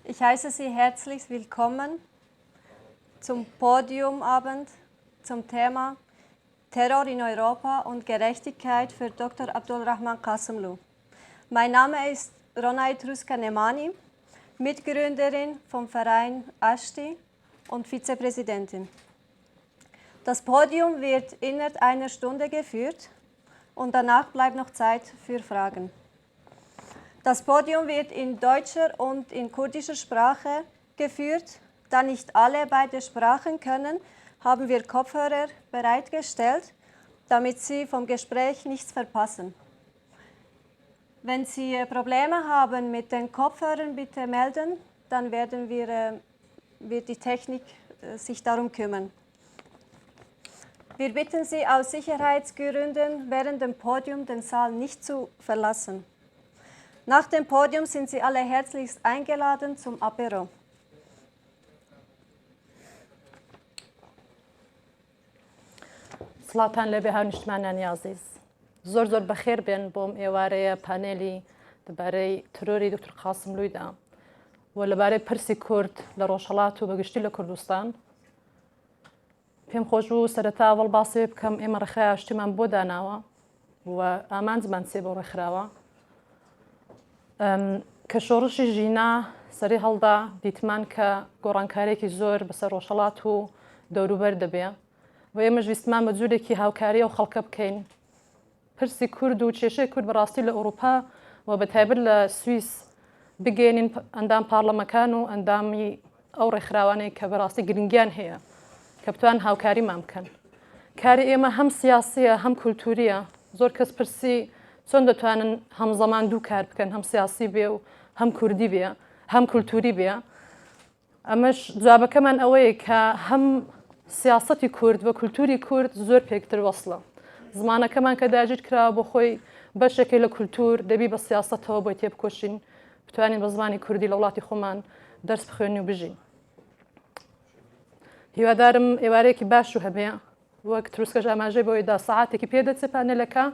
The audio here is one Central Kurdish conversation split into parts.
Ich heiße Sie herzlich willkommen zum Podiumabend zum Thema Terror in Europa und Gerechtigkeit für Dr. Abdulrahman Qassemloo. Mein Name ist Ronay Truska-Nemani, Mitgründerin vom Verein ASHTI und Vizepräsidentin. Das Podium wird innerhalb einer Stunde geführt und danach bleibt noch Zeit für Fragen. Das Podium wird in deutscher und in kurdischer Sprache geführt. Da nicht alle beide Sprachen können, haben wir Kopfhörer bereitgestellt, damit Sie vom Gespräch nichts verpassen. Wenn Sie Probleme haben mit den Kopfhörern, bitte melden, dann wird die Technik sich darum kümmern. Wir bitten Sie aus Sicherheitsgründen während dem Podium den Saal nicht zu verlassen. Nach dem Podium sind Sie alle herzlichst eingeladen zum Apéro. سڵاتان لەبێ هاونیشتمانانی عزیز زۆر بەخێر بێن بۆم ئێوارەیە پانێلی دەبارەی ترۆری دکتۆر قاسملوویدا و لەبارەی پرسی کورد لە ڕۆژهەڵات و بەگشتی لە کوردستان پێم خۆش بوو سەرەتا ئەوڵ باسی بکەم ئێمە ڕێکخراوە ئاشتیمان بۆ داناوە و ئامانجمان سێ بۆ ڕێکخراوە کە شۆڕشی ژینا سەری هەڵدا دیتمان کە گۆڕانکارێکی زۆر بەسەر ڕۆژهەڵات و دەوروبەر دەبێ و ئێمەش ویستمان بە جوورێکی هاوکاریە و خەڵکە بکەین پرسی کورد و کێشەی کورد بەڕاستی لە ئەوروپا و بەتایبەت لە سویس بگەێنین ئەندام پارلەمەکان و ئەندامی ئەو ڕێکخراوانەی کە بەڕاستی گرنگیان هەیە کە بتوان هاوکاریمان بکەن کاری ئێمە هەم سیاسیە هەم کولتوریە زۆر کەس پرسی چۆن دەتوانن هەمزەمان دوو کار بکەن هەم سیاسی بێ و هەم کوردی بێ هەم کولتوری بێ ئەمەش جوابەکەمان ئەوەیە کە هەم سیاسەتی کورد و کولتوری کورد زۆر پێکتر وەسڵە زمانەکەمان کە داگیر کراوە بۆ خۆی بەشێکی لە کولتور دەبی بە سیاسەتەوە بۆی تێبکۆشین بتوانین بە زمانی کوردی لە وڵاتی خۆمان دەرس بخوێنی و بژین هیوادارم ئێوارەیەکی باش و هەبێ وەک تروسکەش ئاماژەی بۆ ئێدا سەعاتێکی پێدەچێت پانێلەکە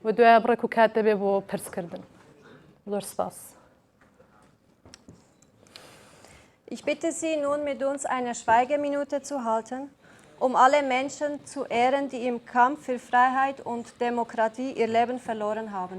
و دوایە بڕێک و کات دەبێ بۆ پرسکردن زۆر سپاس. Ich bitte Sie nun mit uns eine Schweigeminute zu halten, um alle Menschen zu ehren, die im Kampf für Freiheit und Demokratie ihr Leben verloren haben.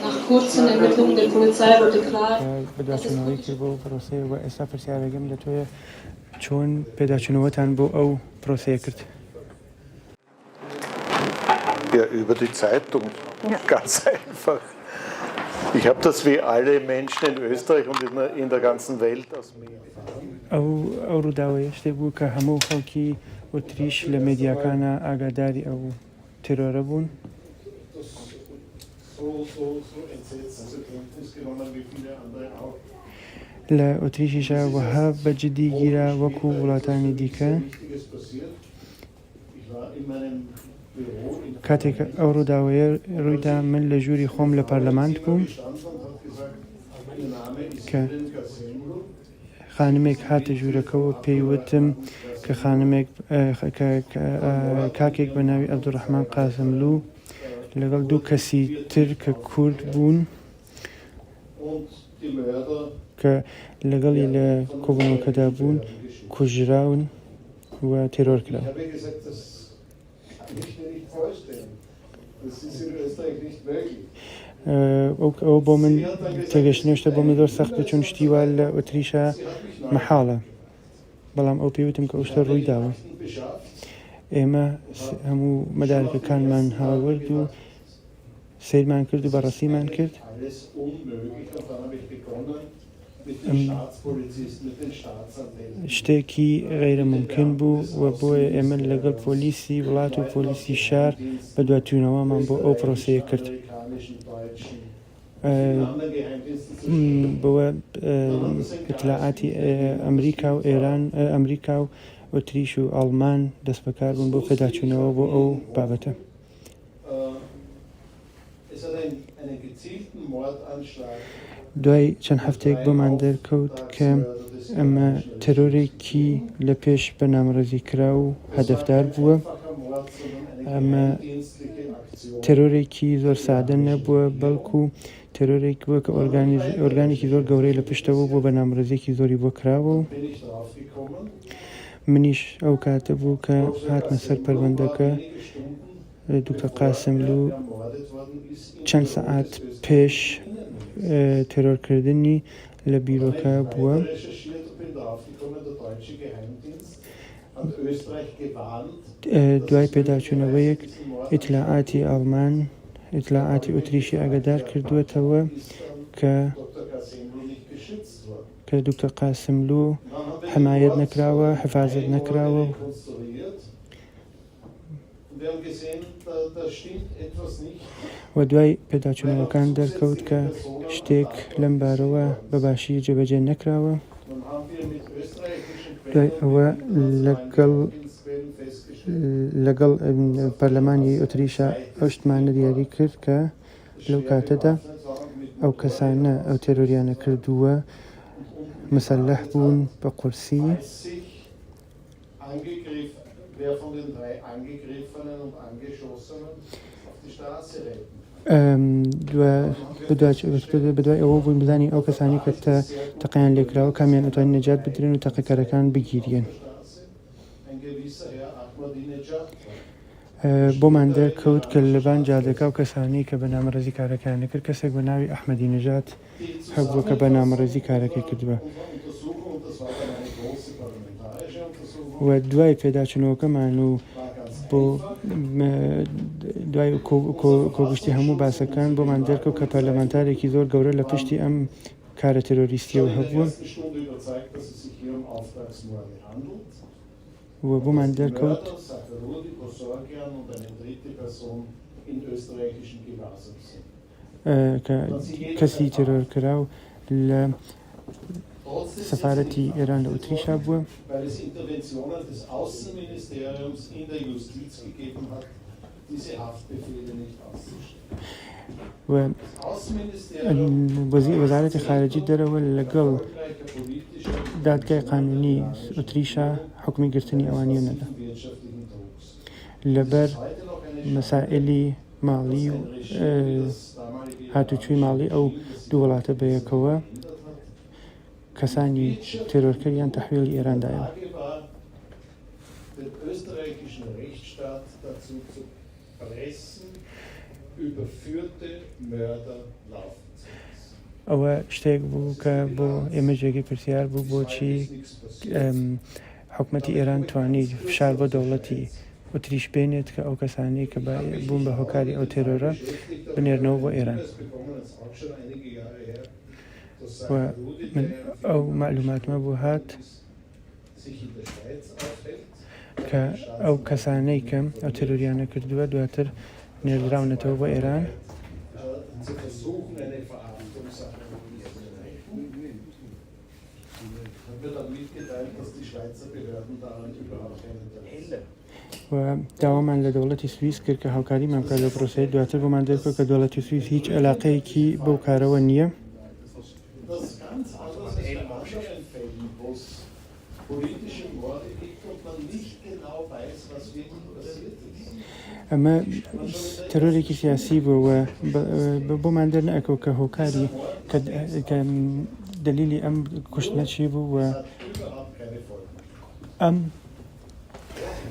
Nach kurzen Ermittlungen der Polizei wurde klar, بەداچوونەوەی کرد بۆ پرۆسەیە و ئێستا پرسیارەکەم لە تۆیە چۆن پێداچوونەوەتان بۆ ئەو پرۆسەیە کرد. Ja, über die Zeitung. Ja. Ganz einfach. Ich habe das wie alle Menschen in Österreich und in der ganzen Welt aus Medien. ئەو ڕووداوەیە شتێک بوو کە هەموو خەڵکی ئۆتریش لە مێدیاکانە ئاگاداری ئەو ترۆرە بوون. لە ئۆتریشیشە وەها بەجددی گیرا وەکو وڵاتانی دیکە کاتێک ئەو ڕووداوەیە ڕوویدا من لە ژووری خۆم لە پەرلەمانت بووم کە خانمێک هاتە ژوورەکەەوە پێیوتم کە خانمێک کاکێک بە ناوی عەبدوڕەحمان قاسملوو لەگەڵ دوو کەسی تر کە کورد بوون کە لەگەڵی لە کۆبوونەوەکەدا بوون کوژراون و تێرۆر کراون. ئەو بۆ من تێگەشتنێشتە بۆ من زۆر سەختە چون شتیوا لە ئۆتریشە مەحاڵە بەڵام ئەو پێوتم کە ئەو شتە ڕووی داوە ئێمە هەموو مەدارەکەکانمان هاوەرد و سیرمان کرد و بەڕەسیمان کرد شتێکی غیرە ممکن بوو و بۆیە ئێمە لەگەڵ پۆلیسی وڵات و پۆلیسی شار بە دواتوونەوەمان بۆ ئەو پرۆسەیە کرد. بۆ اطلاعاتی ئەمریکا و ئێران ئەمریکا و ئۆتریش و ئەڵمان دەست بەکار بوون بۆ پێداچوونەوە بۆ ئەو بابەتە. دوای چەند هەفتەیەک بۆمان دەرکەوت کە ئەمە تەرۆرێکی لە پێش بەنامڕەزی کرا و هەدەفدار بووە. ئەمە تەرۆرێکی زۆر سادە نەبووە، بەڵکو تەرۆرێک بووە کە ئۆرگانێکی زۆر گەورەی لە پشتەوە بۆ بەنامڕەزیێکی زۆری بۆ کراوە و منیش ئەو کاتە بوو کە هاتمە سەر پەروەندەکە. دکتۆر قاسملو چەند سەعات پێش تێرۆرکردنی لە بیرۆکە بووە. دوای پێداچوونەوەیەک ئیتلاعاتی ئەڵمان ئیتلاعاتی ئۆتریشی ئاگادار کردووەتەوە کە دکتۆر قاسملو حمایەت نەکراوە، حفاظت نەکراوە و دوای پێداچوونەوەکان دەرکەوت کە شتێک لەم بارەوە بەباشی جێبەجێ نەکراوە. دوای ئەوە لەگەڵ پەرلەمانی ئۆتریشا ئەو شتمانە دیاری کرد کە لەو کاتەدا ئەو کەسانە ئەو تێرۆریانە کردووە مسلح بوون بە قورسی. بەدوای ئەوە بوون بزانین ئەو کەسانی کە تەقیان لێکراوە کامیان ئەتوانین نەجات بدرێن و تەقیکارەکان بگیرێن. بۆمان دەرکەوت کە لەبان جادەکە و کەسانی کە بەنامەڕەزی کارەکان نەکرد کەسێک بە ناوی ئەحمەدی نەجات هەبووە کە بەنامەڕەزی کارەکەی کردووە. و دوای پێداچوونەوەکەمان و بۆ دوای کۆگشتی هەموو باسەکان بۆمان دەرکەوت کە پەرلەمانتارێکی زۆر گەورە لە پشتی ئەم کارە تێرۆریستیەوە هەبووە و بۆمان دەرکەوت کە کەسی تێرۆرکراو لە سەفارەتی ئێران لە ئۆتریشا بووە و وەزارەتی خارجی دەرەوە لەگەڵ دادگای قانونی ئۆتریشا حکمی گرتنی ئەوانیە نەدا لەبەر مەسائلی ماڵی و هاتوچووی ماڵی ئەو دوو وڵاتە بەیەکەوە کەسانی تێرۆرکەریان تەحویلی ئێراندایەوە. ئەوە شتێک بوو کە بۆ ئێمە جێگەی پرسیار بوو بۆچی حکومەتی ئێران توانی فشار بۆ دەوڵەتی ئۆتریش بێنێت کە ئەو کەسانی کە بوون بە هۆکاری ئەو تێرۆرە بنێرنەوە بۆ ئێران. و من ئەو معلوماتمە بۆ هات کە ئەو کەسانەی کە ئەو تێرۆریانە کردووە دواتر نێردراونەتەوە بۆ ئێران و داوامان لە دەوڵەتی سویس کرد کە هاوکاریمان بکات لە پرۆسەی دواتر بۆمان دەرکەوت کە دەوڵەتی سویس هیچ علاقەیەکی بەو کارەوە نییە. ئەمە تەرۆرێکی سیاسی بووە بۆمان دەرنەکەوت کە هۆکاری کە دلیلی ئەم کوشتنە چی بوو و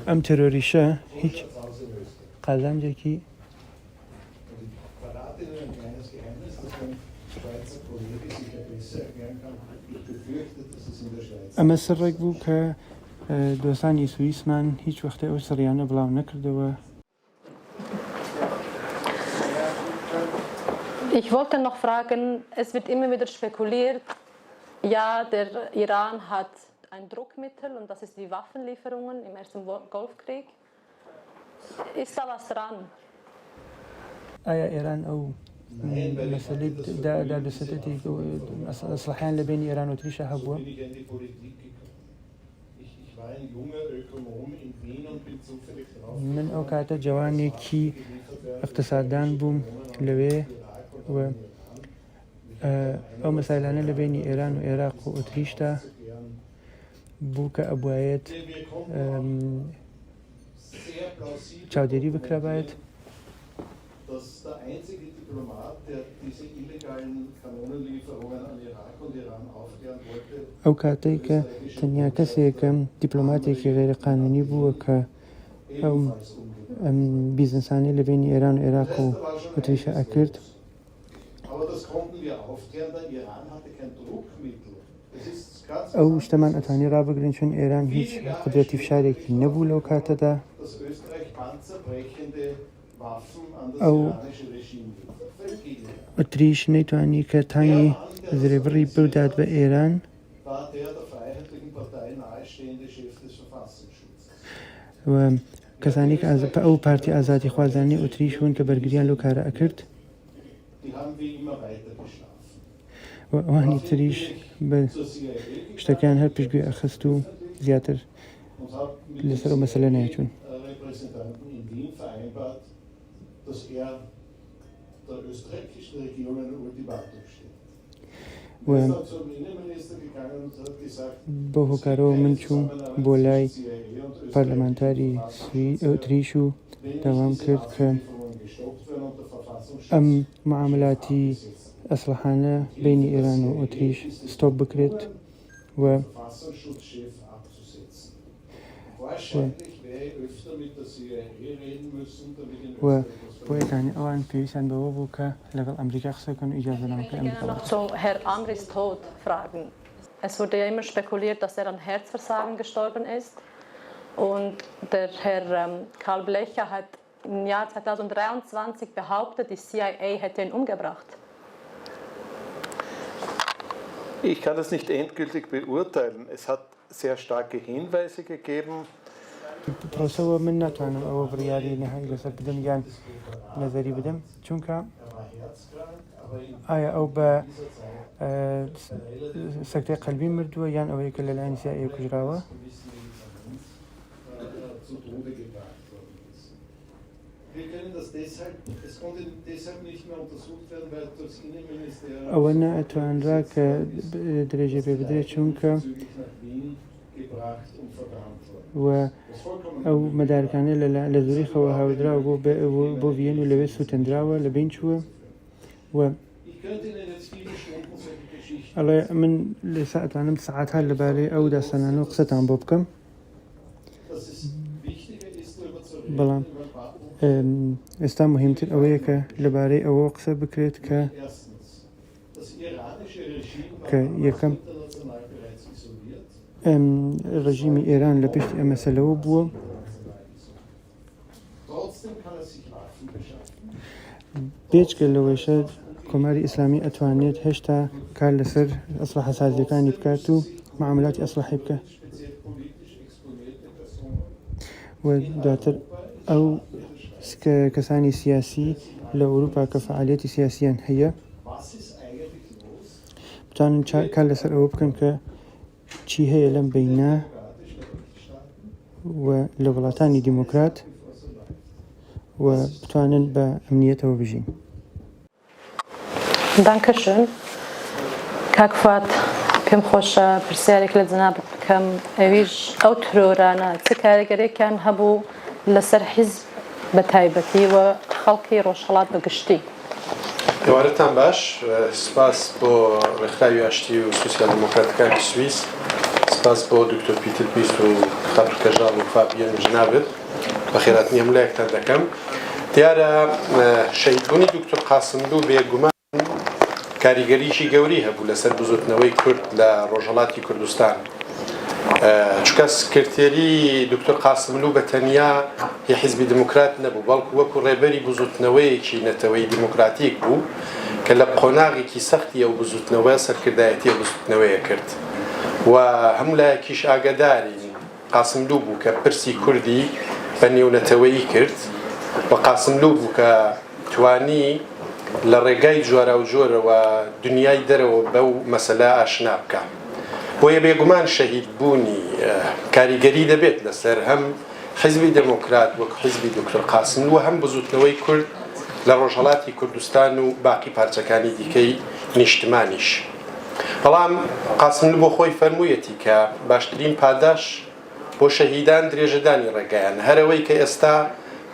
ئەم تەرۆریشە هیچ قازانجێکی ئەمە سڕێک بوو کە دۆستانی سوئیسمان هیچ وەختە ئەو سڕیانە بڵاو نەکردەوە. Ich wollte noch fragen, es wird immer wieder spekuliert, ja, der Iran hat ein Druckmittel und das ist die Waffenlieferungen im Ersten Golfkrieg. Ist da was dran? آیا ئێران ئەو مسألة دا دستتي إصلاحيان لبين إيران وتريشا هبوا من أوقات جواني كي اقتصادان بوم لوي و أو مسائلان لبين إيران وعراق وأوتريشتا بوكا أبوايت چاودێری بکرابێت dass der einzige Diplomat, der diese illegalen Kanonenlieferungen an Irak und Iran aufklären wollte, ئەو کاتێک کە تەنیا کەسێکم دیپلۆماتێکی غێرقانونی بووە کە ئەو بیزنسانی لە بینی ئێران و عێراق و وتریشە ئەکرد. ئەو شتەمان ئەتوانی ڕابگرین چون ئێران هیچ قودرەتی فشارێکی نەبوو لەو کاتەدا. ئەو ئۆتریش نەیتوانی کە تانی زرێبڕی بردات بە ئێران و کەسانی کە ئەو پارتی ئازادی خوازانی ئۆتریش بوون کە بەرگریان لەو کارە ئەکرد و ئەوانی تریش بە شتەکان هەر پشتگوێ ئەخست و زیاتر لەسەر ئەو مەسەلە نایچوون. بۆ هۆکارەوە من چووم بۆ لای پارلەمانتاری ئۆتریش و داوام کرد کە ئەم معاملاتی ئەسلحانە بینی ئێران و ئۆتریش ستۆپ بکرێت و بۆ ئێتانی ئەوان پێویستیان بەوە بوو کە لەگەڵ ئەمریکا قسەکەن و ئیجازەنامەکە ئەمریکا. Zu Herr Amris Tod fragen. Es wurde ja immer spekuliert, dass er an Herzversagen gestorben ist. Und der Herr Karl Blecher hat im Jahr 2023 behauptet, die CIA hätte ihn umgebracht. Ich kann das nicht endgültig beurteilen. Es hat sehr starke Hinweise gegeben. پرۆسەوە من ناتوانم ئەوە بڕیاری نەهایی لەسەر بدەم یان نەزەری بدەم چونکە ئایا ئەو بە سەکتەی قەلبی مردووە یان ئەوەیە کە لەلایەن CIA کوژراوە. ئەوە نەئەتوانرا کە درێژە پێ بدرێت چونکە و ئەو مەدارەکانە لە زوریخەوە هاودراوە بۆ ڤین و لەوێ سووتەندراوە لە بین چووە و ئەڵێ من لێسا ئەتوانم سەعاتها لەبارەی ئەو داستانانەوە قسەتان بۆ بکەم بەڵام ئێستا مهمتر ئەوەیە کە لەبارەی ئەوە قسە بکرێت کە یەکەم ڕژیمی ئێران لە پشتی ئەم مەسەلەوە بووە بێجگە لەوەیشە کۆماری ئیسلامی ئەتوانێت هێشتا کار لەسەر ئەسلحە سازیەکانی بکات و معاملاتی ئەسلحەی بکە و دواتر ئەو کەسانی سیاسی لە ئەوروپا کە فعالیەتی سیاسیان هەیە بتوانن کار لەسەر ئەوە بکەن کە چی هەیە لەم بینە و لە وڵاتانی دیموکرات و بتوانن بە ئەمنیەتەوە بژین. Dankeschön. کاک فات پێم خۆشە پرسیارێک لە جەنابەت بکەم ئەویش ئەو ترۆرانە چ کاریگەریەکیان هەبوو لەسەر حیزب بە تایبەتی و خەڵکی ڕۆژهەڵات بەگشتی. ئێوارەتان باش سپاس بۆ ڕێکخراوی ئاشتی و سوسیال دموکراتەکانی سویس سپاس بۆ دکتۆر پیتر پیست و خەبر کەژاڵ و فابیان ژنابێت بە خێراتنی هەمولایەکتان دەکەم دیارە شەهیدبوونی دکتۆر قاسملوو بێگومان کاریگەریشی گەوری هەبوو لەسەر بزوتنەوەی کورد لە ڕۆژهەڵاتی کوردستان چونکە سکرتێری دکتۆر قاسملوو بە تەنیا هی حیزبی دموکرات نەبوو بەڵکو وەکو ڕێبەری بزوتنەوەیەکی نەتەوەی دموکراتیک بوو کە لە قۆناغێکی سەختی ئەو بزوتنەوە سەرکردایەتی بزوتنەوەیە کرد و هەموو لایەکیش ئاگاداری قاسملوو بوو کە پرسی کوردی بە نێونەتەوەیی کرد و قاسملوو بوو کە توانی لە ڕێگای جۆرە و جۆرەوە دنیای دەرەوە بەو مەسەلە ئاشنا بکە. بۆیە بێگومان شەهید بوونی کاریگەری دەبێت لەسەر هەم حیزبی دموکرات وەک حیزبی دکتۆر قاسملو هەم بزوتنەوەی کورد لە ڕۆژهەڵاتی کوردستان و باقی پارچەکانی دیکەی نیشتمانیش. بەڵام قاسملو بۆ خۆی فەرموویەتی کە باشترین پاداش بۆ شەهیدان درێژەدانی ڕێگایان هەرەوەی کە ئێستا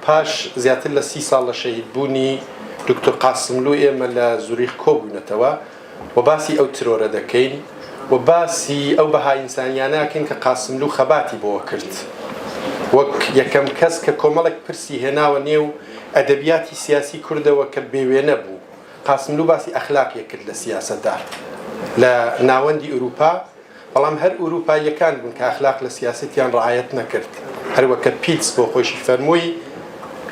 پاش زیاتر لە 30 ساڵ لە شەهید بوونی دکتۆر قاسملو ئێمە لە زوریخ کۆبوونەتەوە و باسی ئەو ترۆرە دەکەین و باسی ئەو بەهای ئینسانیانەکەین کە قاسملو خەباتی بۆوە کرد وەک یەکەم کەس کە کۆمەڵێک پرسی هێناوە نێو ئەدەبیاتی سیاسی کوردەوە کە بێوێنە بوو. قاسملو باسی ئەخلاقیە کرد لە سیاسەتدا لە ناوەندی ئوروپا، بەڵام هەر ئوروپاییەکان بوون کە ئەخلاق لە سیاسەتیان ڕعایەت نەکرد. هەروەکە پیتس بۆ خۆشی فەرمووی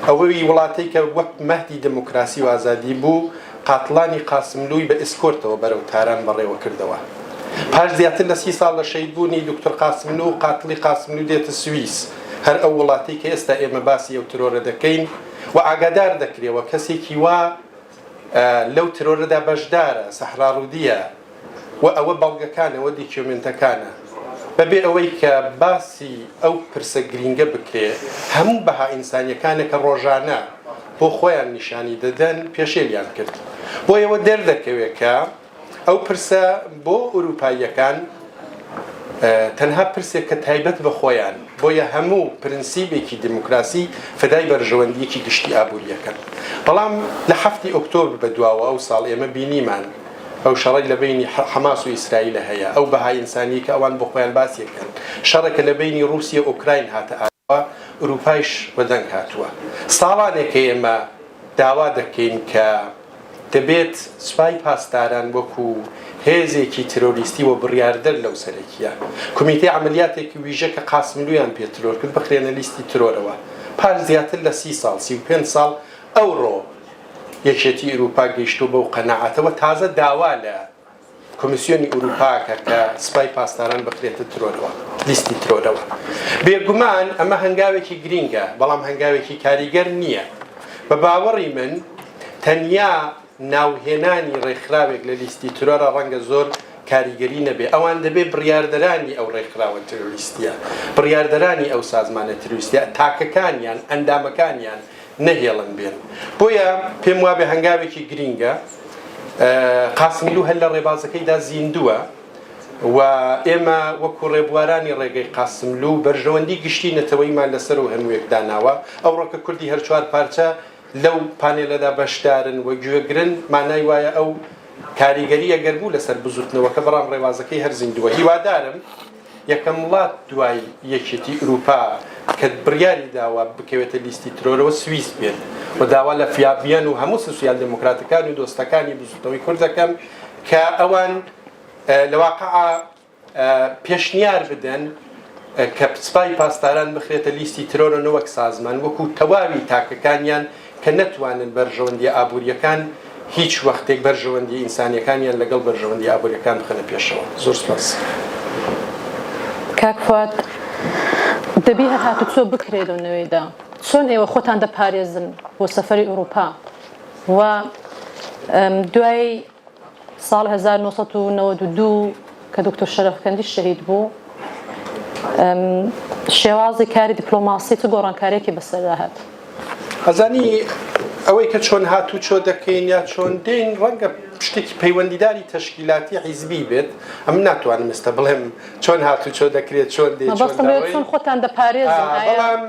ئەوەی وڵاتەی کە وەک مەهدی دموکراسی و ئازادی بوو قاتڵانی قاسملووی بە ئسکۆرتەوە بەرەو تاران بەڕێوە کردەوە. پاش زیاتر لە 30 ساڵ لە شەهید بوونی دکتۆر قاسملو و قاتڵی قاسملو دێتە سویس، هەر ئەو وڵاتی کە ئێستا ئێمە باسی ئەو ترۆرە دەکەین و ئاگادار دەکرێەوە کەسێکی وا لەو ترۆرەدا بەشدارە سەحراڕوودیە و ئەوە بەڵگەکانەوە دیکیۆمنتەکانە بەبێ ئەوەی کە باسی ئەو پرسە گرینگە بکرێ هەموو بەها ئینسانیەکانە کە ڕۆژانە بۆ خۆیان نیشانی دەدەن پێشێلیان کرد. بۆیەوە دەردەکەوێت کە ئەو پرسە بۆ ئوروپاییەکان تەنها پرسێک کە تایبەت بە خۆیان، بۆیە هەموو پرنسیبێکی دیموکراسی فدای بەرژەوەندیەکی گشتی ئابوووریەکەن. بەڵام لە 7 ئۆکتۆبر بەدواوە ئەو ساڵ ئێمە بینیمان ئەو شەڕی لە بینی حەماس و ئیسرائیلە هەیە، ئەو بەهای ئینسانی کە ئەوان بۆ خۆیان باسیەکەن، شەڕێکە لە بینی رووسیا و ئوکراین هاتە ئاوا، ئوروپایش بەدەنگ هاتووە. ساڵانێکە ئێمە داوا دەکەین کە دەبێت سوپای پاسداران وەکو هێزێکی ترۆریستی و بڕیاردەر لەو سەرەکیە کۆمیتەی عملیاتێکی ویژە کە قاسملویان پێ ترۆر کرد بخرێنە لیستی ترۆرەوە. پاش زیاتر لە 30 ساڵ 35 ساڵ ئەوڕۆ یەکێتی ئوروپا گەیشتو بەو قەناعەتەوە تازە داوا لە کۆمیسیۆنی ئوروپاکە کە سوپای پاسداران بخرێتە ترۆرەوە لیستی ترۆرەوە. بێگومان ئەمە هەنگاوێکی گرینگە، بەڵام هەنگاوێکی کاریگەر نییە. بە باوەڕی من تەنیا ناوهێنانی ڕێکخراوێک لە لیستی ترۆرە ڕەنگە زۆر کاریگەری نەبێ، ئەوان دەبێ بڕیاردەرانی ئەو ڕێکخراوە ترۆریستیە، بڕیاردەرانی ئەو سازمانە ترۆریستیە، تاکەکانیان ئەندامەکانیان نەهێڵن بێن. بۆیە پێم وابێ هەنگاوێکی گرینگە. قاسملو هەر لە ڕێبازەکەیدا زیندووە و ئێمە وەکو ڕێبوارانی ڕێگەی قاسملو بەرژەوەندی گشتی نەتەوەیمان لەسەر و هەموویەک داناوە. ئەو ڕۆکە کوردی هەر 4 پارچە لەو پانێلەدا بەشدارن و گوێگرن، مانای وایە ئەو کاریگەری ئەگەر بوو لەسەر بزوتنەوەکە، بەڵام ڕێبازەکەی هەر زیندووە. هیوادارم یەکەم وڵات دوای یەکێتی ئوروپا کە بڕیاری داوا بکەوێتە لیستی ترۆرەوە سویس بێت و داوا لە فیابیان و هەموو سوسیال دموکراتەکان و دۆستەکانی بزوتنەوەی کورد دەکەم کە ئەوان لەواقع پێشنیار بدەن کە سوپای پاسداران بخرێتە لیستی ترۆرە نەوەک سازمان وەکو تەواوی تاکەکانیان کە نەتوانن بەرژەوەندی ئابوووریەکان هیچ وەختێک بەرژەوەندی ئینسانیەکانیان لەگەڵ بەرژەوەندی ئابوووریەکان بخەنە پێشەوە. زۆر سپاس. کاک فواد، دەبی هەر هاتوچۆ بکرێت و نوێیدا چۆن ئێوە خۆتان دەپارێزن بۆ سەفەری ئوروپا و دوای ساڵ 1992 کە دکتۆر شەرەفکەندی شەهید بوو شێوازی کاری دیپلۆماسی چ گۆڕانکاریەکی بەسەردا هات؟ ئەزانی ئەوەی کە چۆن هاتوو چۆ دەکەین یا چۆن دێن ڕەنگە شتێکی پەیوەندیداری تەشکیلاتی حیزبی بێت. ئەم ناتوانم ئێستا بڵێم چۆن هاتوو چۆ دەکرێت چۆن دێت چۆن خۆتان دەپارێزن. بەڵام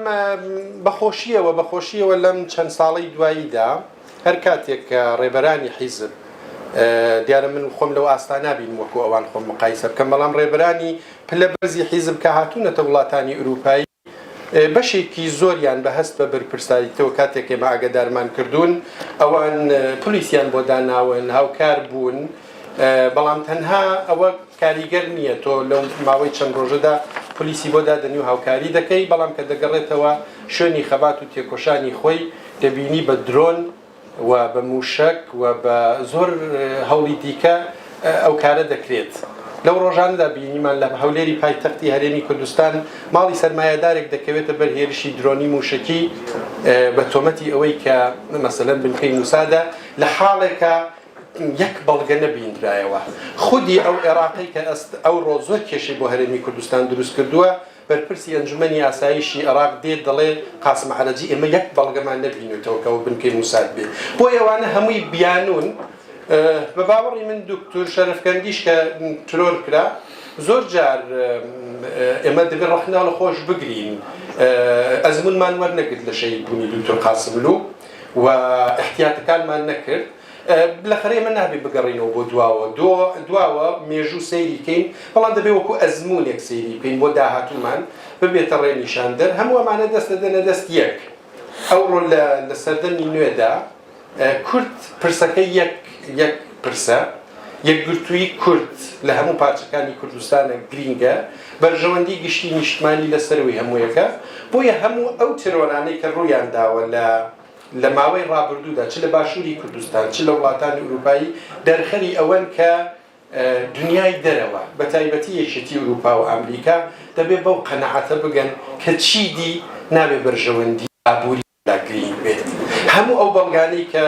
بەخۆشیەوە لەم چەند ساڵی دواییدا هەر کاتێک کە ڕێبەرانی حیزب دیارە من خۆم لەو ئاستانە بین وەکو ئەوان خۆم مقایسە بکەم، بەڵام ڕێبەرانی پلە بەرزی حیزب کە هاتوونەتە وڵاتانی ئوروپایی بەشێکی زۆریان بە هەست بە بەرپرساریتەوە کاتێک ئێمە ئاگادارمان کردوون ئەوان پلیسیان بۆ داناون هاوکار بوون، بەڵام تەنها ئەوە کاریگەر نییە تۆ لەو ماوەی چەند ڕۆژەدا پلیسی بۆ دادەنی و هاوکاری دەکەی، بەڵام کە دەگەڕێتەوە شوێنی خەبات و تێکۆشانی خۆی دەبینی بە درۆن و بە موشک و بە زۆر هەوڵی دیکە ئەو کارە دەکرێت. لەو ڕۆژاندا بینیمان لە هەولێری پایتەختی هەرێمی کوردستان ماڵی سەرمایەدارێک دەکەوێتە بەر هێرشی درۆنی موشکی بە تۆمەتی ئەوەی کە مەسەلەن بنکەی موسادا لە حاڵێکە یەک بەڵگە نەبیندرایەوە خودی ئەو عێراقی کە ئەو ڕۆ زۆر کێشەی بۆ هەرێمی کوردستان دروست کردووە بەرپرسی ئەنجومەنی ئاسایشی عێراق دێت دەڵێ قاسم حەرەجی ئێمە یەک بەڵگەمان نەبینوێتەوە کە ئەو بنکەی موساد بێت بۆ ئێوانە هەمووی بیانون بە باوەڕی من دکتۆر شەرەفکەندیش کە ترۆر کرا زۆر جار ئێمە دەبێت ڕەخناڵە خۆش بگرین ئەزمونمان وەرنەگرت لە شەیدبوونی دکتۆر قاسملو و احتیاتەکانمان نەکرد بالاخره من نابێ بگەڕینەوە بۆ دواوە مێژوو سەیریکەین بەڵام دەبێ وەکو ئەزمونێک سەیری بکەین بۆ داهاتوومان ببێتە ڕێنیشاندەر هەمووەمانە دەست دەدەنە دەست یەک ئەوڕۆ لە سەردەمی نوێدا کورد پرسەکەی یەک پرسە یەکگرتووی کورد لە هەموو پارچەکانی کوردستانە گرینگە بەرژەوەندی گشتی نیشتمانی لەسەرەوەی هەموویەکە بۆیە هەموو ئەو ترۆرانەی کە ڕوویان داوە لە ماوەی ڕابردوودا چ لە باشووری کوردستان چ لە وڵاتانی ئوروپایی دەرخەری ئەوەن کە دنیای دەرەوە بە تایبەتی یەکێتی ئوروپا و ئەمریکا دەبێت بەو قەنەعەتە بگەن کە چیدی نابێ بەرژەوەندی ئابووری لا گرینگ بێت هەموو ئەو بەڵگانەی کە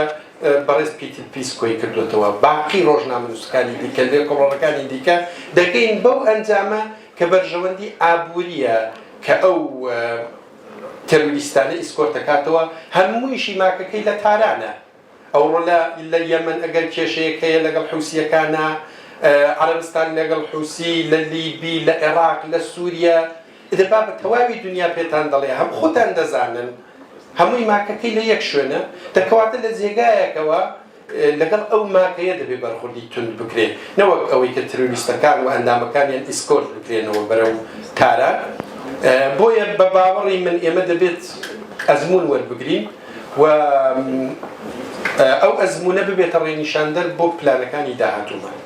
بەڕێز پیتر پیسکۆی کردوێتەوە باقی ڕۆژنامەنووسەکانی دیکە لێ کۆڕەڵەکانی دیکە دەگەین بەو ئەنجامە کە بەرژەوەندی ئابووریە کە ئەو تەروریستانە ئیسکۆر دەکاتەوە هەموویشی ماکەکەی لە تارانە ئەوڕۆ لە یەمەن ئەگەر کێشەیەکەیە لەگەڵ حوسیەکانە عەرەبستان لەگەڵ حوسی لە لیبی لە عێراق لە سووریا دەبا بە تەواوی دنیا پێتان دەڵێ هەم خۆتان دەزانن هەمووی ماکەکەی لە یەک شوێنە دەکەواتە لە جێگایەکەوە لەگەڵ ئەو ماکەیە دەبێ بەرخوردی تند بکرێت نەوەک ئەوەی کە تروریستەکان و ئەندامەکانیان ئیسکۆر بکرێنەوە بەرەو تاران بۆیە بە باوەڕی من ئێمە دەبێت ئەزمون وەربگرین و ئەو ئەزمونە ببێتە ڕێنیشاندەر بۆ پلانەکانی داهاتوومان.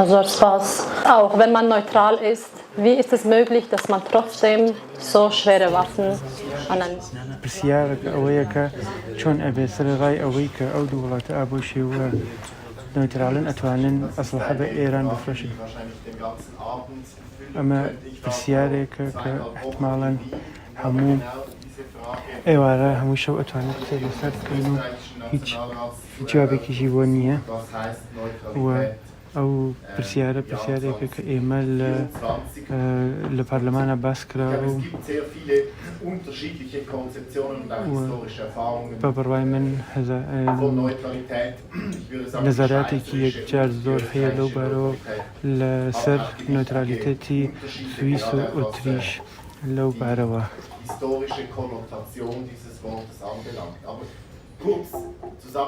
Also Spaß. Auch wenn man neutral ist, wie ist es möglich, dass man trotzdem so schwere Waffen an einen... پرسیارەکە ئەوەیە کە چۆن ئەبێ سەرڕای ئەوەی کە ئەو دوو وڵاتە ئابۆشی وە نۆیترالن ئەتوانن ئەسلحە بە ئێران بفرۆشن. ئەمە پرسیارێکە کە احتمالاً هەموو ئێوارە هەموو شەو ئەتوانێت قسەی لەسەر بکەین و هیچ جوابێکیشی بۆ نییە و ئەو پرسیارێکە کە ئێمە لە پارلەمانە باس کراوە و بە بڕوای من نەزاراتێکی یەکجار زۆر هەیە لەو بارەوە لەسەر نۆترالیتەتی سویس و ئۆتریش لەو بارەوە.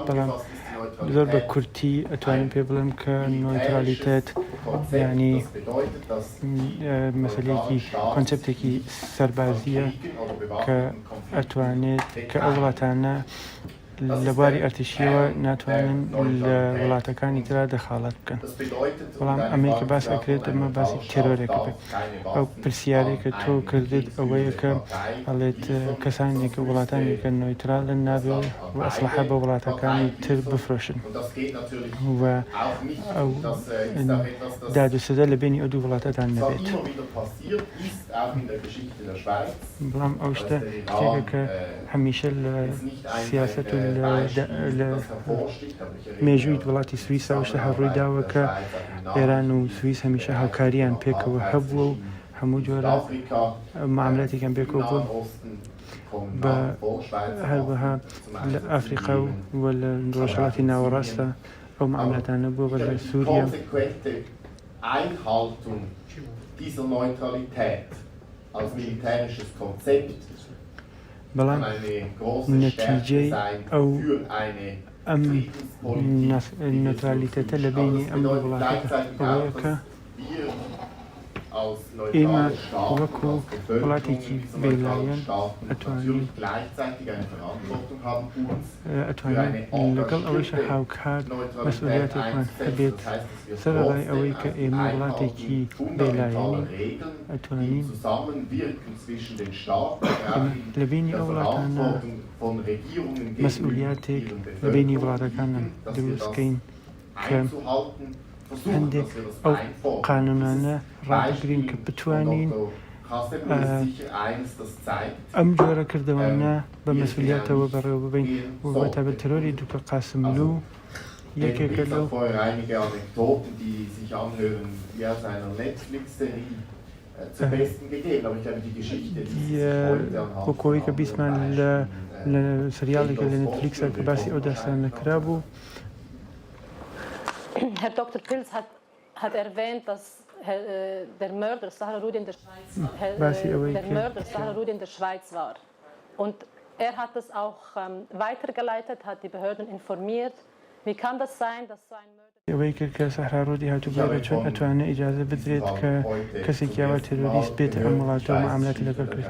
بەڵام زۆر بە کورتی ئەتوانین پێ بڵێم کە نۆیترالیتەت یعنی مەسەلەیەکی کۆنسێپتێکی سەربازیە کە ئەتوانێت کە ئەو وڵاتانە لە بواری ئەرتشیەوە ناتوانن لە وڵاتەکانی ترا دەخاڵەت بکەن بەڵام ئەمەی کە باس ئەکرێت ئەمە باسی تێرۆرێکە بێت ئەو پرسیارێکە تۆ کردت ئەوەیە کە هەڵێت کەسانێکە وڵاتانێکە نۆیترالن نابێت و ئەسلحە بە وڵاتەکانی تر بفرۆشن و ئەو دادوسەدە لە بینی ئەو دوو وڵاتەتان نەبێت بەڵام ئەو شتە شتێکە کە هەمیشە لە سیاسەت و لە مێژووی وڵاتی سویسا شتە هەڕووی داوە کە ئێران و سویس هەمیشە هاوکاریان پێکەوە هەبووە و هەموو جۆرە معاملاتێکیان پێکەوە بوو بە هەروەها لە ئەفریقا و لە ڕۆژهەڵاتی ناوەڕاستە ئەو معاملاتانە بووە بە لە سووریا. بەڵام نەتیجەی ئەم نۆترالیتەتە لە بینی ئەم وڵاتە ئەوەیە کە ئێمە وەکو وڵاتێکی بێلایەن ئەتوانین لەگەڵ ئەوەیشە هاوکار مەسئولیاتێکمان هەبێت سەرڕای ئەوەی کە ئێمە وڵاتێکی بێلایەنی ئەتوانین لە بینی ئەو وڵاتانە مەسئولیاتێک لە بینی وڵاتەکانە دروستکەین کە هەندێک ئەو قانونانە ڕابگرین کە بتوانین ئەم جۆرە کردەوەانە بە مەسئولیتەوە بەڕێوە ببین و بەتابەت تەرۆری دوکتۆر قاسملوو یەکێکە لەو وەکۆی کە بیستمان لە سریالێکە لە نێتفلیکسە کە باسی ئەو داستانە کرا بوو. Herr Dr. Pilz hat erwähnt, dass der Mörder Saharudi in der Schweiz war. Und er hat das auch weitergeleitet, hat die Behörden informiert. Wie kann das sein, dass so ein Mörder... ئەوەی کرد کە سەحرارۆدی هاتووە چۆن ئەتوانێت ئیجازە بدرێت کە کەسێکی یاوە تێرۆریست بێت ئەم وڵاتەوە معاملاتی لەگەڵ کرد.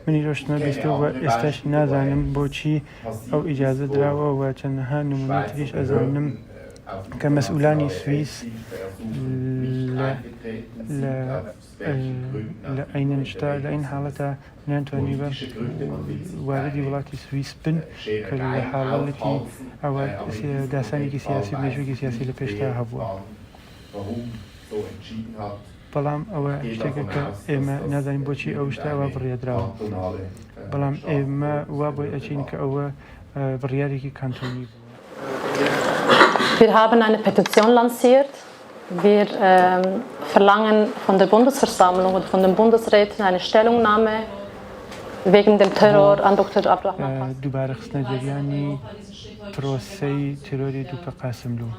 منی ڕۆشتنە بیستەوە ئێستاش نازانم بۆچی ئەو ئیجازە دراوە و چەندەها نمونەی تریش ئەزانم کە مەسئولانی سویس لە ئەینەن شتا لە ئەین حاڵەتە ناتوانانی بە واردی وڵاتی سویس بن کە لە حاڵەتی ئەوە داسانێکی سیاسی مێژوویەکی سیاسی لە پێشتا هەبووە. بەڵام ئەوە شتێکە کە ئێمە نازانین بۆچی ئەو شتاوە بڕیادراوە. بەڵام ئێمە وا بۆی ئەچین کە ئەوە بڕیارێکی کانتۆنی بوو. Wir haben eine Petition lanciert. Wir verlangen von der Bundesversammlung und von den Bundesräten eine Stellungnahme wegen dem Terror an Dr. Abdulrahman Qasem. دووبارە خستنە جریانی پرۆسەی تیرۆری دوکتۆر قاسملوو.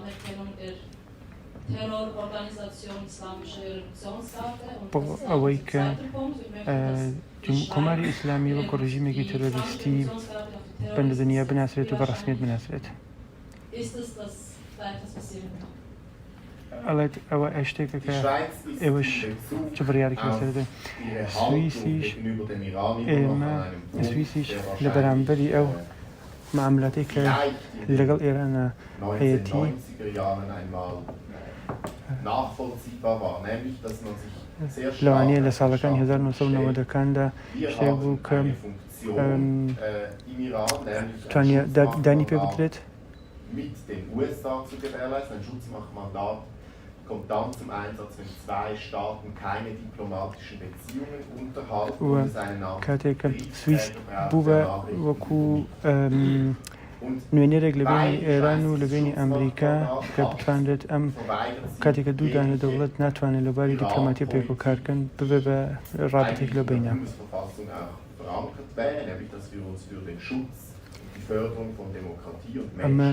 بۆ ئەوەی کە کۆماری ئیسلامی وەکو ڕژیمێکی تیرۆریستی بەندە دنیا بناسرێت و بە ڕسمیت بناسرێت. ئەڵێت ئەوە شتێکە کە ئێوەش چ بڕیارێکی لەسەردەن. سویسیش لە بەرامبەری ئەو معاملاتێک کە لەگەڵ ئێرانە هەیەتی لەوانەیە لە ساڵەکانی 1990ەکاندا شتێک بوو کە توانیە دانی پێ بدرێت. Mit den USA zu gewährleisten. Ein Schutzmachtmandat kommt dann zum Einsatz, wenn zwei Staaten keine diplomatischen Beziehungen unterhalten und es einen نوێنەرێک لە بینی ئێران و لە بینی ئەمریکا کە بتوانرێت ئەم کاتێکە دوودانە دەوڵەت ناتوانێت لەباری دیپلۆماتی پێک و کارکەن ببێ بە ڕابطێک لە بینە. ئەمە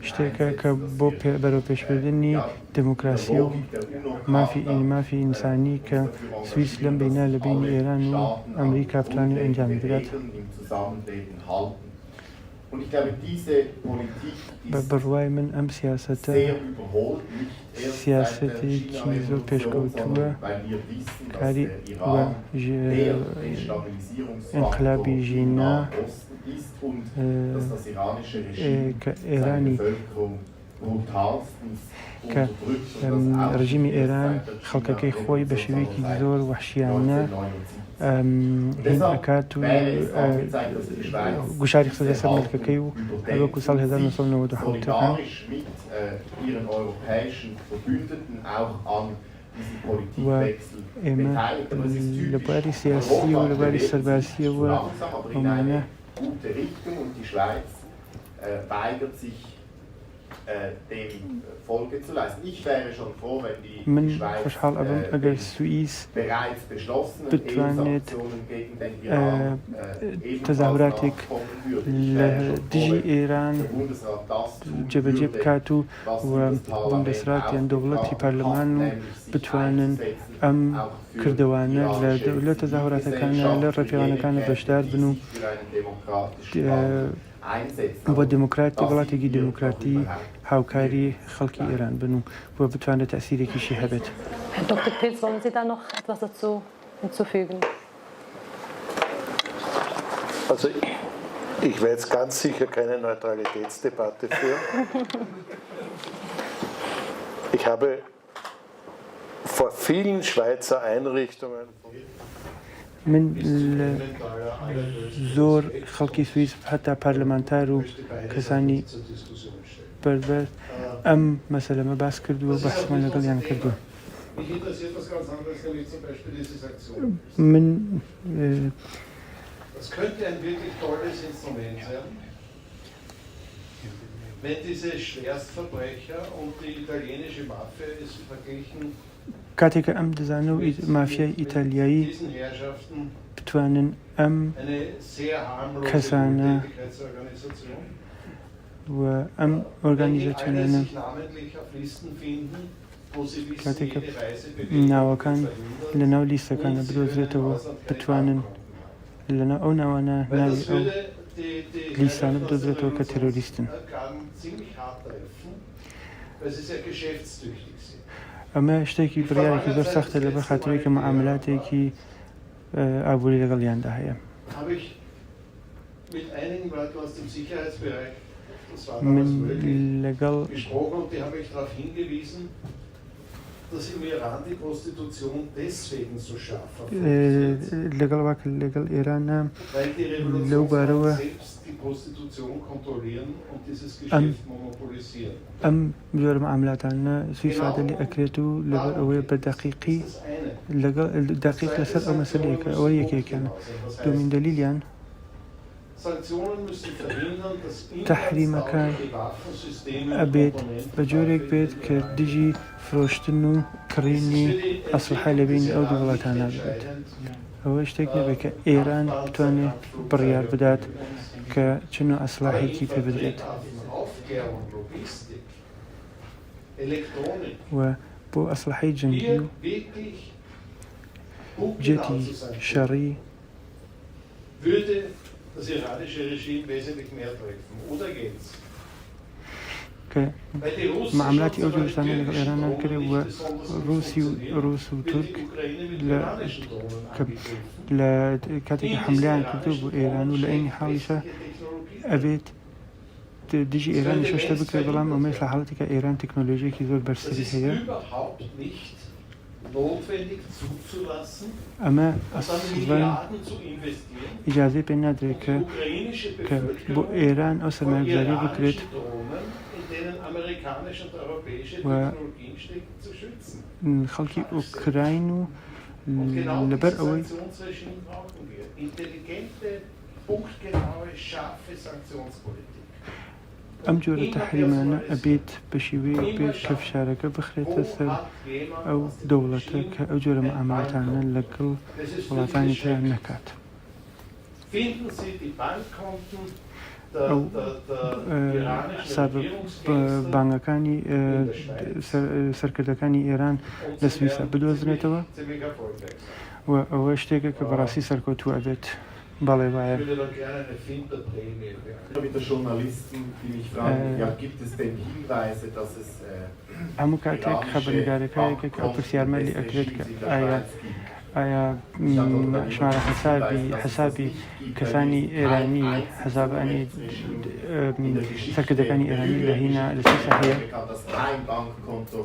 شتێکە کە بۆ بەرەو پێشبردننی دموکراسی و مافی ئینسانی کە سویس لەم بینە لە بینی ئێران و ئەمریکا بتوانێت ئەنجامی بدات. بڕوای من ئەم سیاسەتە سیاسەتێکی زۆر پێشکەوتووە کاری ئینقلابی ژینا کە ئێرانی کە ڕژیمی ئێران خەڵکەکەی خۆی بە شێوەیەکی زۆر وەحشیانە هین ئەکات و گوشاری قسە لەسەر ملکەکەی و هەروەکو ساڵ 1990 و ئێمە لە بواری سیاسی و لە بواری سەرباسیەوە ئەمانە من خۆشحاڵ ئەبم ئەگەر سوئیس بتوانێت تەظاهوراتێک لە دژی ئێران جێبەجێ بکات و بوندەسراتیان دەوڵەتی پارلەمان و بتوانن ئەم کردەوانە لە تەظاهوراتەکانە لە ڕێپێوانەکانە بەشدار بن و بۆ دموکراتی وڵاتێکی دموکراتی هاوکاری خەڵکی ئێران بن و بۆ بتوانێت تەسیرێکیشی هەبێت. Herr Dr. Pilz, wollen Sie da noch etwas dazu hinzufügen? Also ich werde jetzt ganz sicher keine Neutralitätsdebatte führen. Ich habe vor vielen Schweizer Einrichtungen من زۆر خەڵکی سوئیس هەتا پارلەمانتار و کەسانی بربر أم مثلا ما بس كردو بس ما لقل يعني كردو Mich interessiert was ganz anderes, nämlich zum Beispiel diese Sanktionen. من Das könnte ein wirklich tolles Instrument sein, wenn diese Schwerstverbrecher und die italienische Mafia es verglichen كاتك أم دزانو مافيا إيطاليایی diesen Herrschaften بتوانن أم eine sehr harmlose Kasana. Tätigkeitsorganisation. و أم Wenn die alle أورجانيزاتشنن sich namentlich auf Listen finden, wo sie wissen, كاتك jede Reisebewegung ناوەکان verhindert لە ناو لیستەکانە بدۆزرێتەوە بتوانن لە ناو ئەو ناوانە Weil ناوی das ئەو würde die لیستانە Herrschaften aus der بدۆزرێتەوە کە تێرۆریستن. Revolutionsanklagen ziemlich hart treffen, weil sie sehr geschäftstüchtig sind. ئەمە شتێکی بڕیارێکی زۆر سەختە لەبەر خاطرێککە معاملاتێکی ئابووری لەگەڵیاندا هەیە. Habe ich mit einigen Leuten aus dem Sicherheitsbereich, das war من damals möglich, لەگەڵ gesprochen und die haben mich darauf hingewiesen, dass im Iran die Prostitution deswegen so scharf verfolgt wird, لەگەڵ واکە لەگەڵ ئێرانە weil die Barua- Revolutionsgarden selbst die Prostitution kontrollieren und dieses Geschäft monopolisieren. ئەم زۆر معاملاتانە سویسادە لێ ئەکرێت و لەبەر ئەوەیە بە دەقیقی Das ist eine. لەگەڵ دقیق لەسەر ئەو مەسلەیەکە ئەوە یەکێکیان دومین دلیلیان Sanktionen müssen verhindern, dass تحریمەکان inlandsstaatliche Waffensysteme und ئەبێت Komponenten بە جۆرێک بێت کە دژی فرۆشتن و کڕینی ئەسلحە لە بینی ئەو دوو وڵاتانە بێت. ئەوە شتێک نەبێت کە ئێران بتوانێت بڕیار بدات کە چنۆ ئەسلحێکی پێ بدرێت Aufklärung, Logistik, Elektronik, و بۆ ئەسلحەی جەنگی hier و wirklich gut جێتی genannt zu sein, شەڕی würde das iranische Regime wesentlich mehr treffen. Oder geht's? کە Weil die russische معاملاتی ئەو und sogar die دوستانە لەگەڵ türkischen ئێرانە Drohnen کرێ nicht و besonders gut ڕوسی و funktionieren, ڕوس و wird تورک die Ukraine mit لا- iranischen Drohnen کە angegriffen. لە کاتێک حملیان کردو بۆ ئێران و لە عینی حاڵیشە ئەبێت دژی ئێرانی شەشتە بکرێت بەڵام ئەمەش لە حاڵەتی کە ئێران تەکنۆلۆژیەکی زۆر Das بەرزتری ist هەیە überhaupt nicht notwendig zuzulassen ئەمە und dann ئەسڵەن Milliarden zu investieren. ئیجازەی پێ نادرێت Die کە ukrainische کە بۆ Bevölkerung ئێران ئەو von سەرمایه‌گوزاری بکرێت iranischen Drohnen, in denen amerikanische und europäische Wa- Technologien stecken, zu schützen. خەڵکی ئوکراین و Und genau لەبەر dieses ئەوەی Sanktionsregime brauchen wir. Intelligente, punktgenaue, scharfe Sanktionspolitik. ئەم جۆرە تەحریمانە ئەبێت بە شێوەیەک بێت کە فشارەکە بخرێتە Wo سەر hat jemand ئەو aus dem دەوڵەتە Regime کە ئەو جۆرە معاملاتانە لەگەڵ Das ist وڵاتانی wirklich تریان schrecklich. نەکات. Finden Sie die Bankkonten der, ئەو der iranischen حساب Regierungsgangster بانگەکانی سەرکردەکانی ئێران und لە sie سویسا werden بدۆزنێتەوە ziemlich erfolgreich sein. و ئەوە شتێکە کە بەڕاستی سەرکەوتووە ئەبێت بەڵێ وایە. Ich würde da gerne eine Finderprämie für Mit der Journalisten, die mich fragen, ja, gibt es denn Hinweise, dass es هەموو کاتێک خەبەرنگارەکەیەکە کە ئەو پرسیارمە لێ ئەکرێت کە ئایا ژمارە حسابی کەسانی ئێرانی حسابانی سەرکردەکانی ئێرانی لە هینا لە سویسا هەیە. das kein Bankkonto